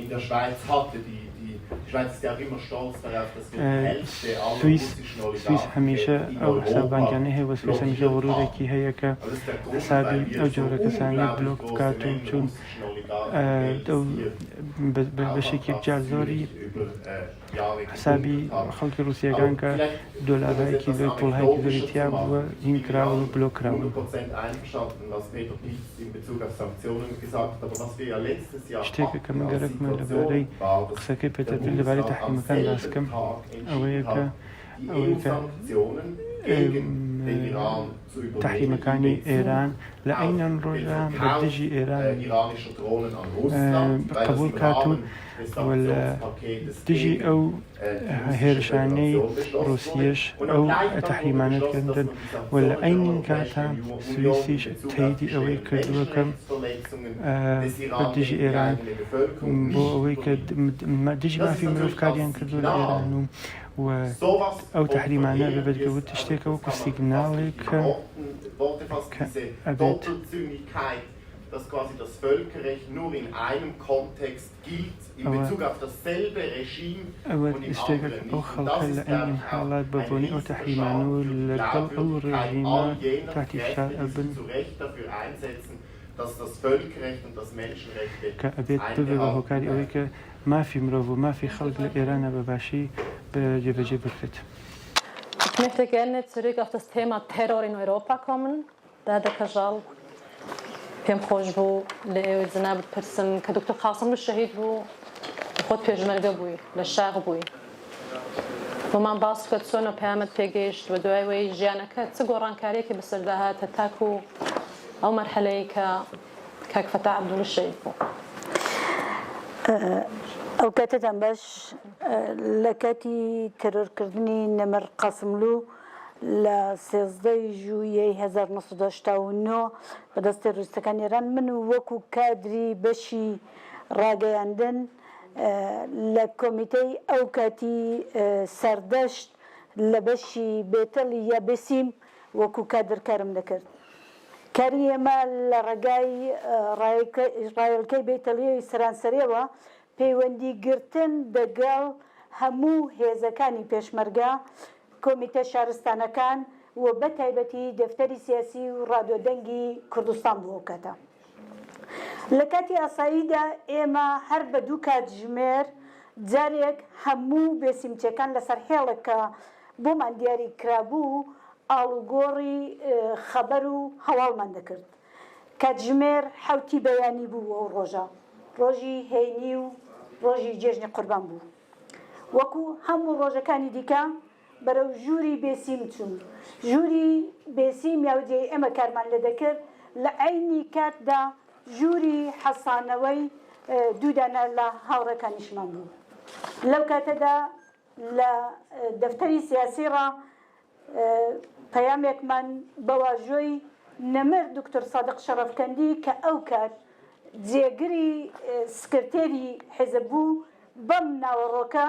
in der Schweiz hatte. Die Schweiz ist ja auch immer stolz darauf, dass wir die Hälfte aller سویس russischen سویس هەمیشە Oligarchen in ئەو حساب Europa بانکیانە هەیە و سویس هەمیشە غڕورێکی هەیە کە Aber das ist der Grund, حسابی weil wir ئەو so جۆرە کەسانی unglaublich بلۆک große بکات و Mengen چون russischen Oligarchen ئەو Geld hier بەشێکی جار زۆری über Jahre حسابی gebunkert haben. خەڵکی رووسیەکان کە دۆلارایەکی زۆر پوڵهایکی زۆری تیا بووە هین کراوە و بلۆک کراون. 100% einverstanden, was Peter Pilz in Bezug auf Sanktionen gesagt hat, aber was wir ja letztes Jahr شتێکە کە من hatten als گەرەکمە Situation لەبارەی war, dass قسەکەی der پێتەبیل لەبارەی Bundestag am تەحریمەکان selben باسکەم Tag ئەوەیە entschieden کە hat, die EU-Sanktionen gegen den Iran zu übernehmen, تحریمەکانی in Bezug ئێران لە auf ئەینان den ڕۆژدا بە Verkauf, دژی ئێران iranischer Drohnen an Russland, weil das قبول im کات و Rahmen des Sanktionspaketes دژی gegen ئەو die هێرشانەی russische Föderation beschlossen رووسیەش wurde. ئەو Und am gleichen Tag wurde تەحریمانەت beschlossen, dass کردن man die و لە Sanktionen ئەین der کاتە Europäischen Union سویسیش in Bezug auf تێیدی die ئەوەی schweren کردووە کە Menschenrechtsverletzungen des Iran بە دژی gegen die ئێران eigene Bevölkerung بۆ nicht ئەوەی کە überprüft. دژی مافی مرۆڤکاریان کردو لە ئێران و Sowas ئەو تەحریمانە operieren ببێت wir کەوت es, شتێکە das وەکو kann man سیگناڵێک fast in Worte fassen, Ka- diese Abed. Doppelzüngigkeit, dass quasi das Völkerrecht nur in einem Kontext gilt, in Aber- Bezug auf dasselbe Regime ئەوە und im شتێکە anderen ئەو nicht. Und خەڵکە das لە ist, glaube ئەین ich, auch حاڵات ein بەبوونی ئەو تەحریمانە و riesiger لەگەڵ ئەو Schaden für die ڕژیمە Glaubwürdigkeit all jener تاتی فشار Kräfte, die ئەبن sich zu Recht dafür einsetzen, dass das Völkerrecht und das Menschenrechte كأبيت ببه هوكاري أويك ما في مروف وما في خلق لإيران بباشي بجيب بكرت. Ich möchte gerne zurück auf das Thema Terror in Europa kommen. Da der Kajal پێم خۆش بوو لە ئێوە جەنابەت پرسم کە دکتۆر قاسم شەهید بوو خۆت پێشمەرگە بووی لە شاغ بووی بۆمان باس کرد چۆن پەیامەت پێگەیشت بە دوای وەی ژیانەکە چ گۆڕانکاریەکی بەسەردا هاتە تاکو ئەو مەرحەلەی کە کاک فەتاح عەبدوڵ شەهید بوو. ئەو کاتتان باش لە کاتی تەرۆرکردنی نەمەر قاسملوو لە 13 ژوویەی 1989 بەدەست تێڕۆریستەکانی ئێران من وەکو کادری بەشی ڕاگەیاندن لە کۆمیتەی ئەو کاتی سەردەشت لە بەشی بێتەڵ یا بێسیم وەکو کادرکارم دەکرد. کاری ئێمە لە ڕێگای ڕایەڵکەی بێتەڵیەوەی سەرانسەرەوە پەیوەندی گرتن دەگەڵ هەموو هێزەکانی پێشمەرگە کۆمیتە شارستانەکان و بە تایبەتی دەفتەری سیاسی و ڕادیۆدەنگی کوردستان بوو کاتە. لە کاتی ئاساییدا ئێمە هەر بە دوو کاتژمێر جارێک هەموو بێسیمچەکان لەسەر هێڵێکە بۆمان دیاری کرابوو ئاڵوگۆڕی خەبەر و هەواڵمان دەکرد. کاتژمێر حوتی بەیانی بوو ئەو ڕۆژە ڕۆژی هەینی و ڕۆژی جێژنی قوربان بوو. وەکو هەموو ڕۆژەکانی دیکە بەرەو ژووری بێسیم چوون. ژووری بێسیم یاودی ئێمە کارمان لە دەکرد لە عینی کاتدا ژووری حەسانەوەی دوودانە لە هاوڕەکانیشمان بوو. لەو کاتەدا لە دەفتەری سیاسیڕا پەیامێکمان بەواژۆی نەمەر دکتۆر سادق شەرەفکەندی کە ئەو کات جێگری سکرتێری حیزب بوو بەم ناوەڕۆکە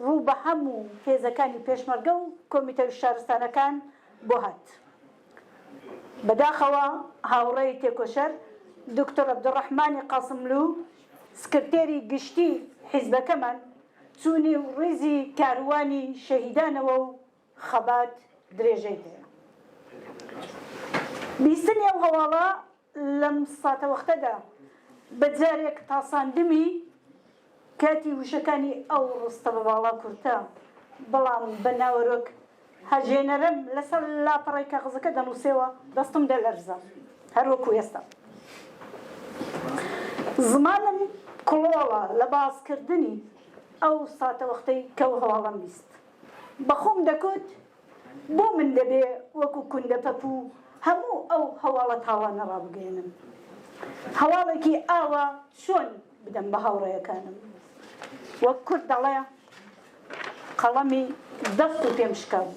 ڕوو بە هەموو هێزەکانی پێشمەرگە و کۆمیتە شارستانەکان بۆ هات. بەداخەوە هاوڕێی تێکۆشەر دکتۆر عەبدوڕەحمانی قاسملوو سکرتێری گشتی حیزبەکەمان چوونی و ڕێزی کاروانی شەهیدانەوە و خەبات درێژەی هەیە. بیستنی ئەو هەواڵە لەم ساتە وەختەدا بەجارێک تاساندمی کاتی وشەکانی ئەو ڕستە بەواڵا کورتە بەڵام بە ناوەرۆک هەژێنەرم لەسەر لاپەڕی کاغزەکە دەنووسێەوە دەستم دەلەرزە هەروەکو ئێستا. زمانم کڵۆڵە لە باسکردنی ئەو ساتە وەختەی کە ئەو هەواڵەم بیست. بەخۆم دەکوت بۆ من دەبێ وەکو کوندەپەپ و هەموو ئەو هەواڵە تاوانە ڕابگەێنم. هەواڵێکی ئاوە چۆن بدەم بە هاوڕێیەکانم. وەک کورد دەڵێ قەڵەمی دەست و پێم شکاو.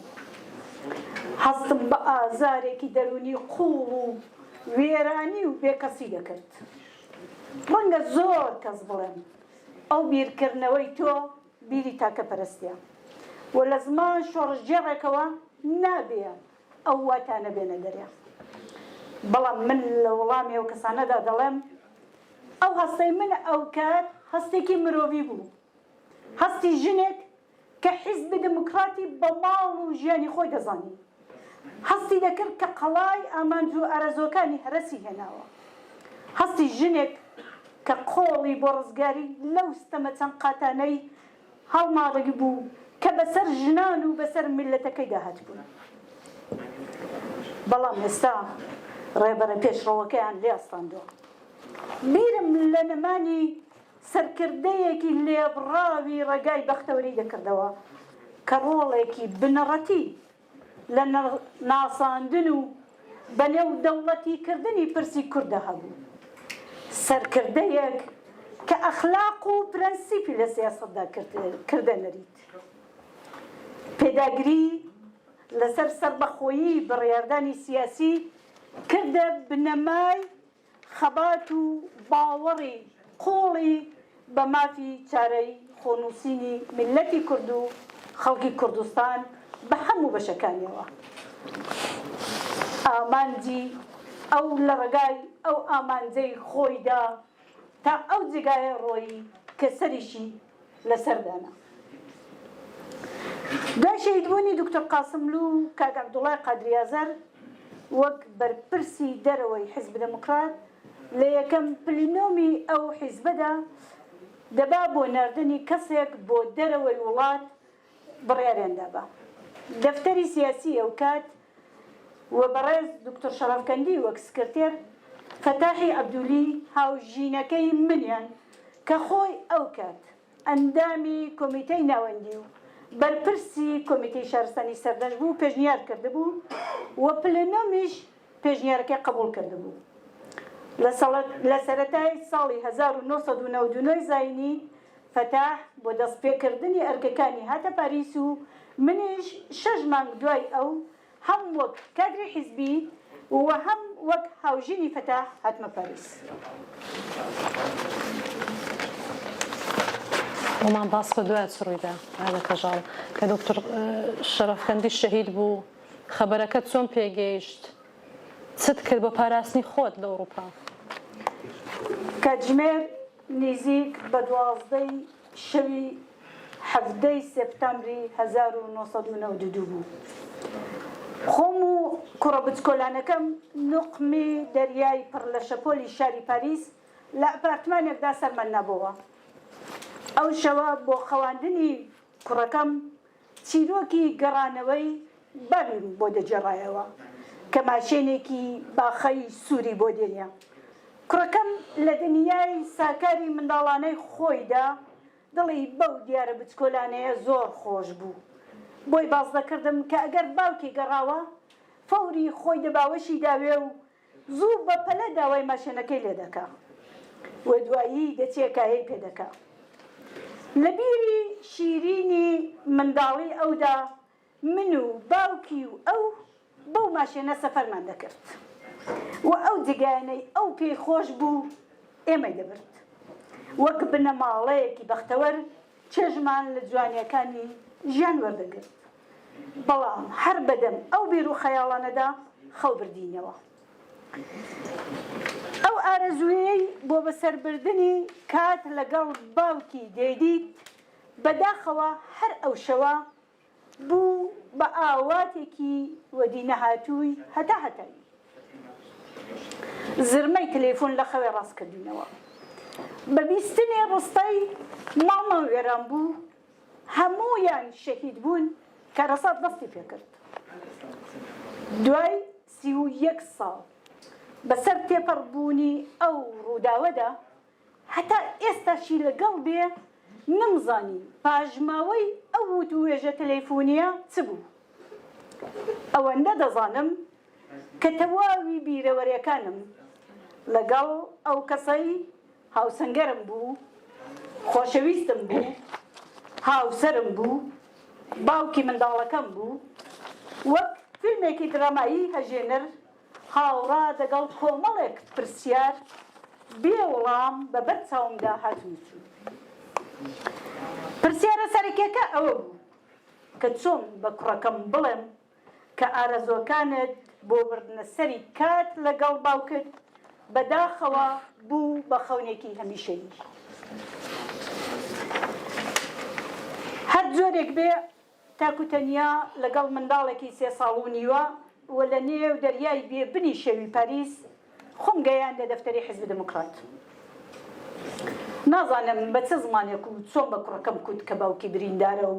هەستم بە ئازارێکی دەرونی قوڵ و وێرانی و بێکەسی دەکرد. ڕەنگە زۆر کەس بڵێن ئەو بیرکردنەوەی تۆ بیری تاکە پەرستیە و لە زمان شۆڕژێڕێکەوە نابێ ئەو واتانە بێنە دەرێ. بەڵام من لە وەڵامی ئەو کەسانەدا دەڵێم ئەو هەستەی من ئەو کات هەستێکی مرۆڤی بوو. هەستی ژنێک کە حیزبی دموکراتی بە ماڵ و ژیانی خۆی دەزانی. هەستی دەکرد کە قەڵای ئامانج و ئارەزۆکانی هەرەسی هێناوە. هەستی ژنێک کە قۆڵی بۆ ڕزگاری لەو ستەمە چەند قاتانەی هەڵماڵی بوو کە بەسەر ژنان و بەسەر میلەتەکەی داهات بوون. بەڵام ئێستا ڕێبەرە پێشڕەوەکەیان لێ ئەستاندووە. بیرم لە نەمانی سەرکردەیەکی لێبڕاوی ڕێگای بەختەوەری دەکردەوە کە ڕۆڵێکی بنەڕەتی لە ناساندن و بەنێو دەوڵەتی کردنی پرسی کوردە هەبوو. سەرکردەیەک کە ئەخلاق و پرەنسیپی لە سیاسەتدا کردە نەریت. پێداگری لەسەر سەربەخۆیی بڕیاردانی سیاسی کردە بنەمای خەبات و باوەڕی قوڵی بە مافی چارەی خۆنووسینی میلەتی کورد و خەڵکی کوردستان بە هەموو بەشەکانیەوە. ئامانجی ئەو لە ڕێگای ئەو ئامانجەی خۆیدا تا ئەو جێگایە ڕۆیی کە سەریشی لەسەردانە. دوای شەهیدبوونی دکتۆر قاسملوو کاک عەبدوڵای قادری ئازەر وەک بەرپرسی دەرەوەی حیزب دموکرات لە یەکەم پلنۆمی ئەو حیزبەدا دەبا بۆ ناردنی کەسێک بۆ دەرەوەی وڵات بڕیاریان دابا. دەفتەری سیاسی ئەو کات و بەڕێز دکتۆر شەرەفکەندی وەک سکرتێر فەتاحی عەبدولی هاوژینەکەی منیان کە خۆی ئەو کات ئەندامی کۆمیتەی ناوەندی و بەرپرسی کۆمیتەی شارستانی سەردەنج بوو پێشنیار کردبوو و پلنۆمیش پێشنیارەکەی قبول کردبوو. لە سەرەتای ساڵی 1992 زاینی فەتاح بۆ دەستپێکردنی ئەرکەکانی هاتە پاریس و منیش 6 مانگ دوای ئەو هەم وەک کادری حیزبی و هەم وەک هاوژینی فەتاح هاتمە پاریس. ومان باس کردووە چ ڕوویدا ئالە کەژاڵ کە دکتۆر شەرەفکەندی شەهید بوو خەبەرەکە چۆن پێگەیشت چت کرد بە پاراستنی خۆت لە ئەوروپا؟ کاتژمێر نزیک بە 12ی شەوی 7 سپتامبری 1992 بوو. خۆم و کوڕە بچکۆلانەکەم نوقمی دەریای پڕ لە شەپۆلی شاری پاریس لە ئەپارتمانێکدا سەرمان نابەوە. ئەو شەوە بۆ خەواندنی کوڕەکەم چیرۆکی گەڕانەوەی بەرم بۆ دەجێڕایەوە کە ماشێنێکی باخەی سووری بۆ دێنە. کوڕەکەم لە دنیای ساکاری منداڵانەی خۆیدا دڵی بەو دیارە بچکۆلانەیە زۆر خۆش بوو. بۆی باز دەکردم کە ئەگەر باوکی گەڕاوە فەوری خۆی دەباوەشی داوێ و زوو بە پەلە داوای ماشێنەکەی لێ دەکا و دوایی دەچێکایی پێ دەکا. لە بیری شیرینی منداڵی ئەودا من و باوکی و ئەو بەو ماشێنە سەفەرمان دەکرد و ئەو جگایانەی ئەو پێی خۆش بوو ئێمەی دەبرد. وەک بنەماڵەیەکی بەختەوەر چێژمان لە جوانیەکانی ژیان وەردەگرت. بەڵام هەر بەدەم ئەو بیر و خەیاڵانەدا خەو بردینەوە. ئەو ئارەزوویەی بۆ بەسەربردنی کات لەگەڵ باوکی دەیدیت بەداخەوە هەر ئەو شەوە بوو بە ئاواتێکی وەدی نەهاتووی هەتا هەتایی. زرمەی تەلێفۆن لە خەوێ ڕاست کردینەوە. بە بیستنی ڕستەی ماڵمە وێران بوو هەموویان شەهید بوون کە ڕەسات دەستی پێکرد. دوای 31 ساڵ بەسەر تێپەڕبوونی ئەو ڕووداوەدا هەتا ئێستاشی لەگەڵ بێ نەمزانی پاژماوەی ئەو وتوێژە تەلەیفۆنیە چ بوو. ئەوەندە دەزانم کە تەواوی بیرەوەریەکانم لەگەڵ ئەو کەسەی هاوسەنگەرم بوو، خۆشەویستم بوو، هاوسەرم بوو، باوکی منداڵەکەم بوو، وەک فیلمێکی درامایی هەژێنەر هاوڕا دەگەڵ کۆمەڵێک پرسیار بێ وەڵام بە بەرچاومدا هاتووچوو. پرسیارە سەرەکیەکە ئەوە بوو کە چۆن بە کوڕەکەم بڵێم کە ئارەزوەکانت بۆ بردنە سەری کات لەگەڵ باوکت بەداخەوە بوو بە خەونێکی هەمیشەیی. هەر جۆرێک بێ تاکوتەنیا لەگەڵ منداڵێکی 3 ساڵ و نیوە و لە نێو دەریای بێ بنی شەوی پاریس خۆم گەیاندە دەفتەری حیزب دموکرات. نازانم بە چه زمانێک و چۆن بە کوڕەکەم کوت کە باوکی بریندارە و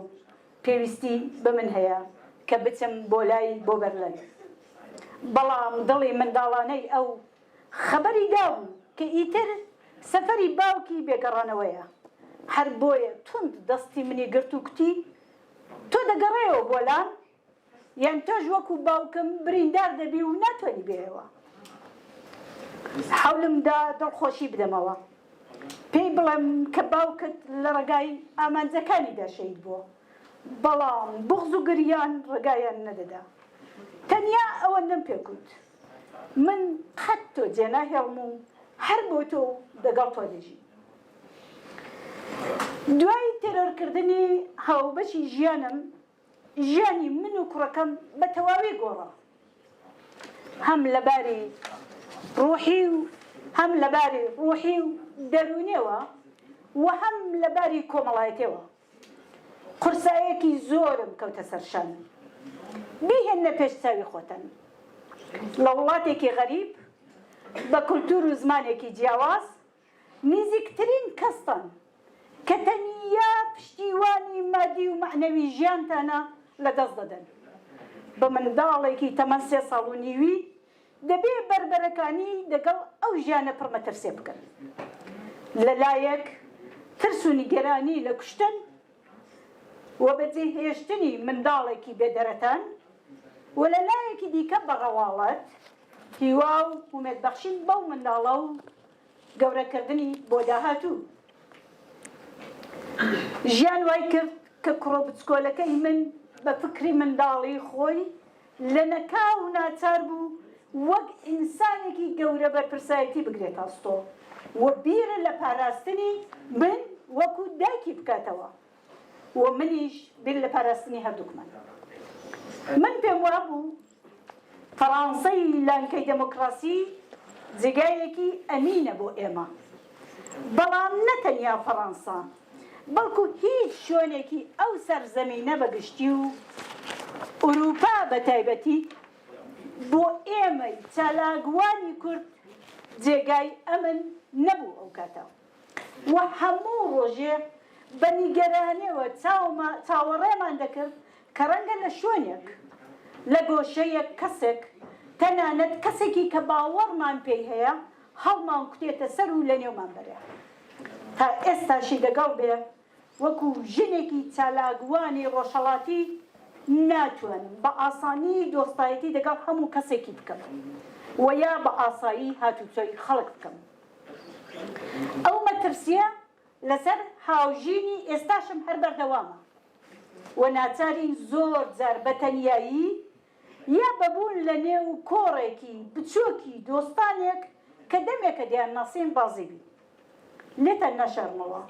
پێویستی بە من هەیە کە بچم بۆ لای بۆ بەرلەن. بەڵام دڵی منداڵانەی ئەو خەبەری داوم کە ئیتر سەفەری باوکی بێگەڕانەوەیە. هەر بۆیە تند دەستی منی گرت و کوتی تۆ دەگەڕێەوە بۆلان یان تۆش وەکو باوکم بریندار دەبی و ناتوانانی بێەوە. حەولمدا دڵخۆشی بدەمەوە پێی بڵێم کە باوکت لە ڕێگای ئامانجەکانیدا شەهید بووە، بەڵام بغز و گریان ڕێگایان نەدەدا. تەنیا ئەوەندەم پێکوت من قەت تۆ جێناهێڵم و هەر بۆ تۆ دەگەڵ تۆ دەژی. دوای تێرۆرکردنی هاوبەشی ژیانم ژیانی من و کوڕەکەم بە تەواوی گۆڕا، هەم لەباری ڕوحی و هەم لەباری ڕوحی و دەرونیەوە و هەم لەباری کۆمەڵایەتەوە. قورسایەکی زۆرم کەوتە سەرشان. بیهێنە پێش چاوی خۆتن لە وڵاتێکی غەریب بە کولتور و زمانێکی جیاواز نزیکترین کەستان کە تەنیا پشتیوانی مادی و معنەوی ژیانتانە لەدەست دەدەن. بە منداڵێکی تەمەن 3 ساڵ و نیوی دەبێ بربەرەکانی لەگەڵ ئەو ژیانە پڕمەترسێ بکەن. لەلایەک ترس و نیگەرانی لە کوشتن و بەجێهێشتنی منداڵێکی بێدەرەتان و لەلایەکی دیکە بەڕەواڵەت هیوا و ومێدبەخشین بەو منداڵە و گەورەکردنی بۆ داهاتوو. ژیان وای کرد کە کوڕە بچکۆلەکەی من بە فکری منداڵی خۆی لە نەکاو ناچار بوو وەک ئینسانێکی گەورە بەرپرسایەتی بگرێت ئاستۆ و بیرە لە پاراستنی من وەکو دایکی بکاتەوە و منیش بیر لە پاراستنی هەردووکمان. من پێم وابوو فەڕانسەی لانکەی دەموکراسی جێگایەکی ئەمینە بۆ ئێمە، بەڵام نەتەنیا فەڕەنسا بەڵکو هیچ شوێنێکی ئەو سەرزەمینە بەگشتی و ئوروپا بە تایبەتی بۆ ئێمەی چالاکوانی کورد جێگای ئەمن نەبوو ئەو کاتە و هەموو ڕۆژێ بە نیگەرانیەوە چاوەڕێمان دەکرد کە ڕەنگە لە شوێنێک لە گۆشەیەک کەسێک تەنانەت کەسێکی کە باوەڕمان پێی هەیە هەڵمان کوتێتە سەر و لە نێومان بەرێ تا ئێستاشی دەگەڵ بێ وەکو ژنێکی چالاکوانی ڕۆژهەڵاتی ناتوانم بە ئاسانی دۆستایەتی دەگەڵ هەموو کەسێکی بکەم و یا بە ئاسایی هاتوچۆی خەڵک بکەم. ئەو مەترسیە لەسەر هاوژینی ئێستاشم هەر بەردەوامە و ناچارین زۆر جار بە تەنیایی یا بەبوون لە نێو کۆڕێکی بچۆکی دۆستانێک کە دەمێکە دیان ناسین بازیبی لێتە نەشەرمەوە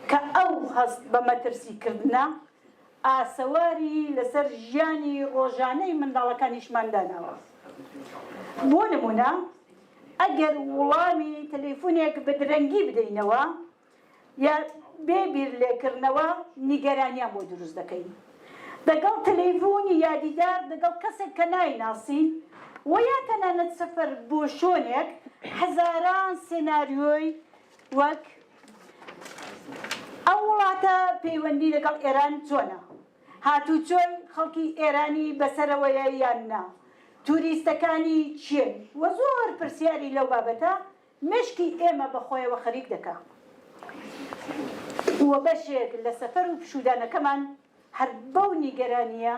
کە ئەو هەست بە مەترسیکردنە ئاسەواری لەسەر ژیانی ڕۆژانەی منداڵەکانیشمانداناوە. بۆ نمونە ئەگەر وڵامی تەلەیفۆنێک بە درەنگی بدەینەوە یا بێبیر لێکردنەوە نیگەرانیان بۆ دروست دەکەین دەگەڵ تەلەیفۆنی یادیدار دەگەڵ کەسێک کە نایناسین و یا تەنانەت سەفەر بۆ شوێنێک هەزاران سێناریۆی وەک ئەو وڵاتە پەیوەندی لەگەڵ ئێران چۆنە، هاتوچۆی خەڵکی ئێرانی بەسەرەوەیە یان نا، توریستەکانی چین و زۆر پرسیاری لەو بابەتە مشکی ئێمە بەخۆیەوە خەریک دەکا و بەشێک لە سەفەر و پشودانەکەمان هەر بەو نیگەرانیە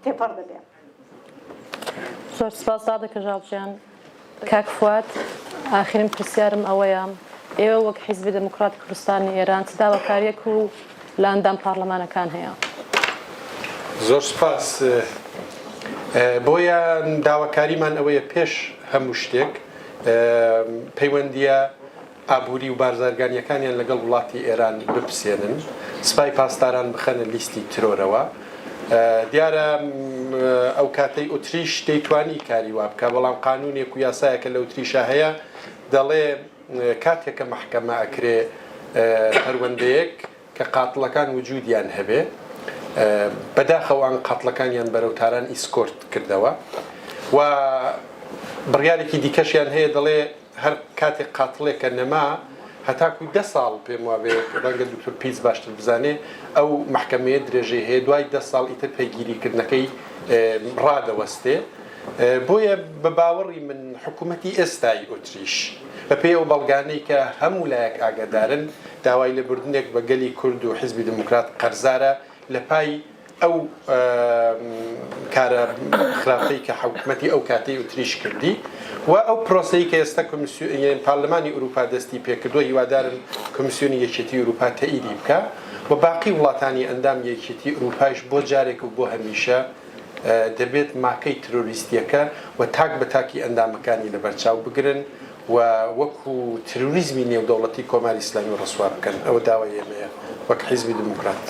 تێپەڕ دەبێت. زۆر سپاس دادەکە ژاڵجیان. کاک فواد، ئاخرین پرسیارم ئەوەیە ئێوە وەک حیزبی دموکراتی کوردستانی ئێران چ داواکاریەک و لە ئەندام پارلەمانەکان هەیە؟ زۆر سپاس. بۆیان داواکاریمان ئەوەیە پێش هەموو شتێک پەیوەندیە ئابووری و بارزارگانیەکانیان لەگەڵ وڵاتی ئێران بپسێنن، سپای پاسداران بخەنە لیستی ترۆرەوە. دیارە ئەو کاتەی ئۆتریش دەیتوانی کاری وا بکە، بەڵام قانونێک و یاسایەکە لە ئۆتریشە هەیە دەڵێ کاتێکە مەحکەمە ئەکرێ هەروەندەیەک کە قاتڵەکان وجودیان هەبێ بەداخەوان قاتڵەکانیان بەرەوتاران ئیسکۆرت کردەوە و بڕیارێکی دیکەشیان هەیە دەڵێ هەر کاتێک قاتڵێکە نەما هەتاکو 10 ساڵ پێم وابێ ڕەنگە دکتۆر پیس باشتر بزانێ ئەو محکەمەیە درێژەی هەیە دوای 10 ساڵ ئیتر پەیگیریکردنەکەی ڕادەوەستێ. بۆیە بە باوەڕی من حکوومەتی ئێستای ئۆتریش بە پێی ئەو بەڵگانەی کە هەموو لایەک ئاگادارن داوای لەبردنێک بە گەلی کورد و حیزبی دموکرات قەرزارە لە پای ئەو کارە خراپەی کە حکوومەتی ئەو کاتەی ئۆتریش کردی و ئەو پرۆسەی کە ئێستا پارلەمانی ئوروپا دەستی پێکردووە هیوادارن کۆمیسیۆنی یەکێتی ئوروپا تەئیدی بکە و باقی وڵاتانی ئەندام یەکێتی ئوروپایش بۆ جارێک و بۆ هەمیشە دەبێت ماکەی ترۆریستیەکە و تاک بە تاکی ئەندامەکانی لەبەرچاو بگرن و وەکو تروریزمی نێودەوڵەتی کۆماری ئیسلامی ڕسوا بکەن. ئەوە داوای ئێمەیە وەک حیزبی دموکرات.